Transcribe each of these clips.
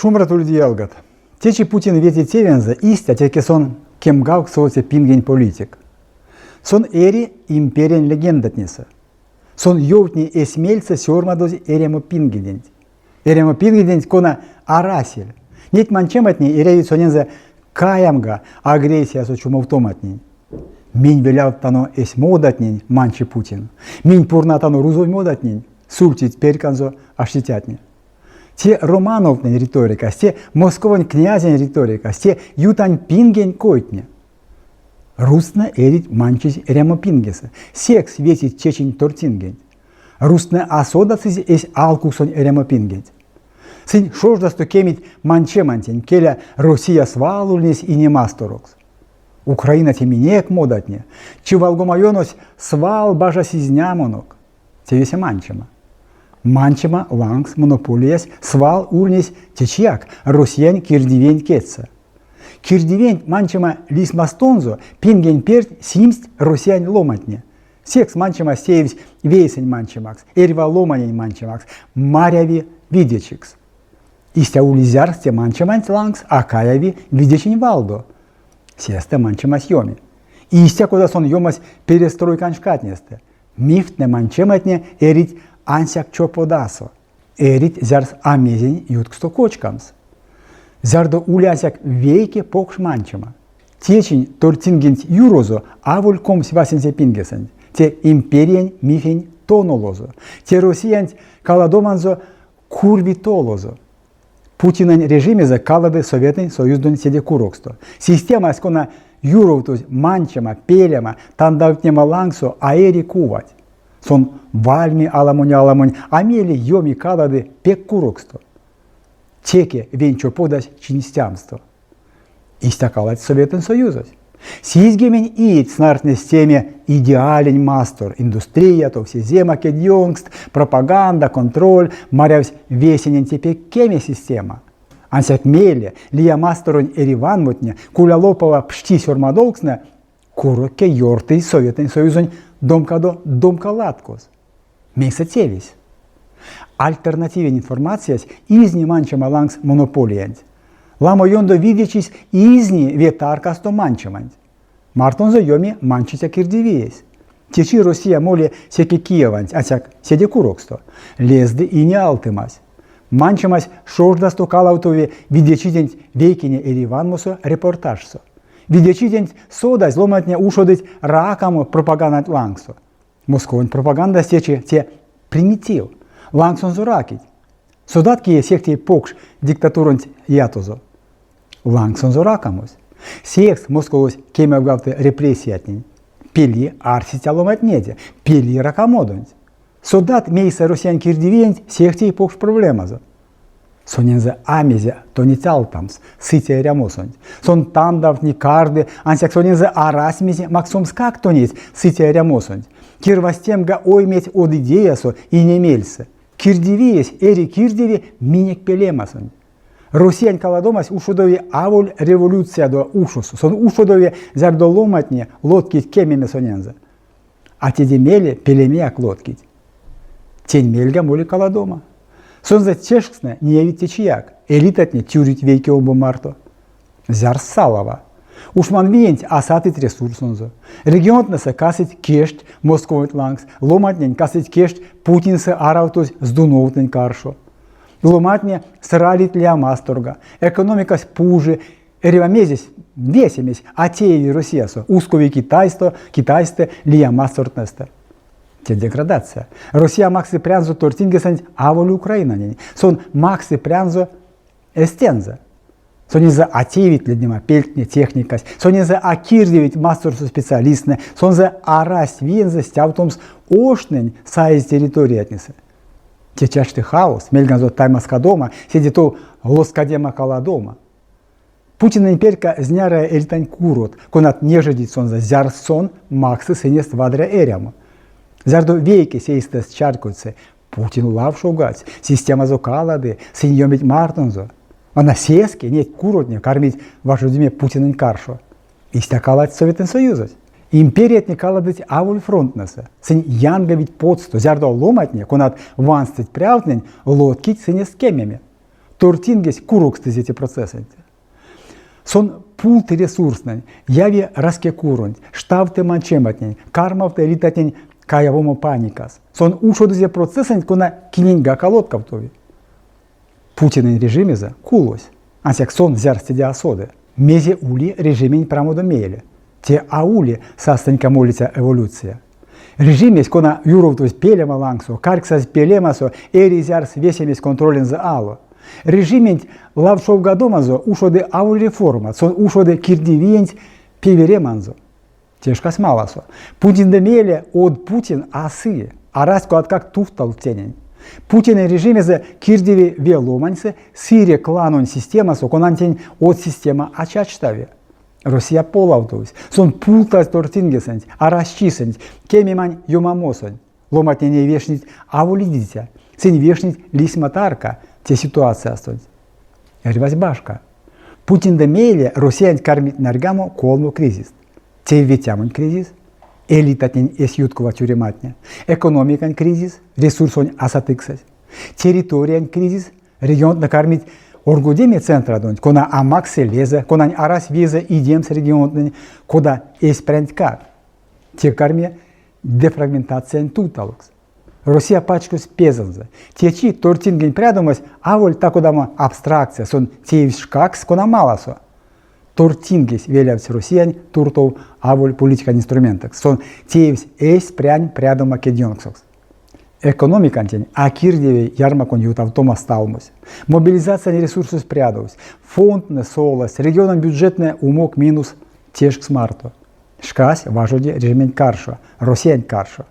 Шумратуль дiyalgat. Течи Путин вети тевенза истя теки сон кемгаук соце пинген политик. Сон эри империан легендатниса. Сон йовтни эсмельца сёрмадози эрему пингедент. Эрему пингедент кона арасель. Нет манчематни эревит соненза каямга агрессия со чумовтоматни. Минь велял тано эс модатнень манчи Путин. Минь пурна тано рузой модатнень сультить перканзо аштитятни. Те романовны риторика, те москован князен риторика, те ютань пинген койтне. Русна эрит манчись рямо пингеса, секс весит чечень тортинген. Русна асодацись эс алкусон рямо пинген. Сынь шождасто кемит манчемантень, келя Россия свалульнес и не масторокс. Украина теминек модатне, чивалгомайонос свал бажа сизнямонок. Те весе манчема. Манчема лангс монополиес свал ульнес течьяк россиян кирдивень кетса. Кирдивень манчема лис мастонзо пинген перт симст россиян ломатне. Секс манчема сеевсь вейсень манчемакс, эрва ломанень манчемакс, маряви видечикс. Истя улизярсте манчеманць лангс, акаяви видечень валдо. Сесте манчема съеми. Истя куда сон йомас перестройкан шкатнесте. Мифтне манчематне эрит ансяк чоподасо. Эрит зярс амезень ютксто кочкамс. Зярдо улясяк вейке покш манчема. Течень тортингент юрозо авуль комс васензе пингесен. Те империен мифень тонолозо. Те россиянь каладоманзо курви толозо. Путинен режиме за калады Советный Союз дон седе куроксто. Система скона юровтуз манчема, пелема, тандавтнема лангсо аэри кувать. Сон вальми аламонь, амели йоми калады пек куроксто. Теке венчо подась чинстямсто. Истякалать Советный Союз. Сизгемень иит снартне системе идеалень мастер, индустрия, то все зема кедьонгст, пропаганда, контроль, марявсь весенен теперь кеме система. Ансяк меле, лия мастеронь эриван мотня, куля лопала пшти сёрмадолксна, куроке йортый Советный Союзонь домкадо домкалаткос. Мейса тевись. Альтернативен информация изни манчема лангс монополиянь. Ламо йондо видячись изни ветаркасто манчеманть. Мартонзо йоми манчися кирдивиес. Течи Россия моле секи киеванть, ансяк седе куроксто. Лезды и не алтымась. Манчемась шождасто калаутове видячитенть вейкине эриванмосо репортажсо. Видячитенть содась ломатня ушодыть ракамо пропагандать лангсо. Московань пропаганда стече те примитив. Лангсонзо ракить. Содатки секти покш диктатуронть ятозо. Лангсонзо ракамось. Секс московось кемевгавте репрессиятнень. Пели арситя ломатнеде. Пели ракамодонть. Содат мейса россиян кирдивенть секти покш проблемазо. Сонензе амезе тонитялтамс сытия рямосонть. Сон тандавтни карды ансяк сонензе арасмезе максомс как тонить сытия рямосонть. Кирвастемга ойметь од идеясо и немельсе. Кирдивиес эри кирдиви минек пелемасонть. Россиян каладомас ушудови аволь революция до ушусу. Сон ушудови зярдо ломатне лоткить кемеме сонензе. А тедемеле пелемеак лоткить. Тень мельга моли каладома. Сон за чешксне не явить течияк. Элитатне тюрить вейке оба марто. Зяр салава. Ушман виенть асатить ресурсонзо. Регионтнесе касить кешт Московит лангс. Ломатнень касить кешт Путинсе аравтось сдуновтень каршо. Ломатне сралит ля масторга. Экономикас пуже. Эривамезис весемесь атееви Россиясо. Узкови китайсте лия мастортнесте. Те деградация. Россия макси прянзо тортингесань аволю Украина. Сон макси прянзо эстенза. Сон за атевит леднима пельтне техникас. Сон за акирдевить мастерсу специалистне. Сон за арасть венза стявтомс ошнень сайз территории отнесе. Течашты хаос, мельганзо таймаскадома, сидито лоскадема каладома. Путин имперка зняра эльтань курот, конат нежедит сон за зярсон максы сынест вадра эряму. Зярдо вейки сейстес чаркуце, Путин лав шугать, система зокалады, сыньомить мартонзо. Она сески, нет куротне, кормить вашу деме Путинын каршо. Истякалать Советный Союз. Империя каладыть авуль фронтнеса. Сынь янгавить подсто, зярдо ломатне, конат ванстить прявтнень, лоткить сыне с кемями. Тортингес курокстыз эти процессы. Сон пулты ресурсный, яви раскекурунь, штавты манчематнень, кармавты литатнень каявому паникас. Сон ушодызе процессы, кона киненьга колодка в тови. Путин режиме за кулось, ансяк сон зярсти диасоды. Мезе ули режимень прамодомейле. Те аули састанька молится эволюция. Режимесь кона юровтус пелема лангсо, карксас пелемасо, эризярс весемесь контролен за ало. Режимень лавшов гадомазо ушоде аул реформа, сон ушоде кирдивиенць певереманзо. Тешкас маласо. Путин демеле от Путин асы, а раско от как туфтал тенень. Путин режиме за кирдиви веломаньсе, сире кланон системасо, конантень от система ачачтаве. Россия полавтусь, сон пултас тортингесенць, а расчисенць, кемимань юмамосонь, ломатне не вешнить авулидитя, сень вешнить лисматарка, те ситуация остань. Рвась башка. Путин демейле Россиянь кармит наргаму колну кризис. Те ветямонь кризис, элитатнень эсюткова тюрематня, экономикань кризис, ресурсонь асатыксась, территориянь кризис, регион накормить оргудеме центра донь, кона амаксе лезе, конань арас везе идемс регион, кода эспрянть как. Те карме дефрагментация туталукс. Россия пачкус пезанза. Течи тортинген прядумась, а воль такодама абстракция, сон теевс шкакс кона маласо. Тортингес велявс россиян туртов, а воль политика инструментах. Сон теевс эс прянь прядума кедьонксокс. Экономикантень акирдеве ярмакон ютавтома сталмус. Мобилизация ресурсов спрядовась. Фонд не солос, регионам бюджетне умок минус тежк смарто. Шкась важоде режимень каршо, россиян каршо.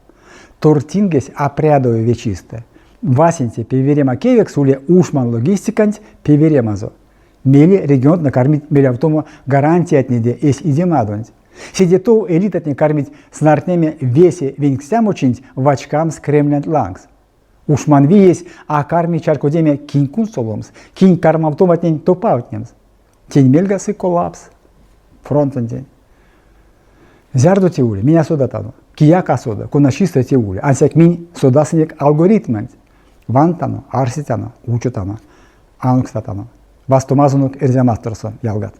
Тортингес апрядове вечисте. Васенте певерема кевекс уле ушман логистикант певеремазо. Мели регион накормить мелявтому гарантии от неде эс идемадонь. Сидету элитат не кормить с нартнями весе венкстям учинить в очкам с кремлянт лангс. Ушман виес, а карми чаркодеме кинь кунсоломс, кинь кармавтоматнень топаутнемс. Тень мельгас и коллапс. Фронтон день. Зярду теули, меня сода тану. Кияка сода, конашиста теули, ансяк минь содасник алгоритмент. Вантано, арситано, учутано, анукстатано. Вас томазунук эрзямастерсон ялгат.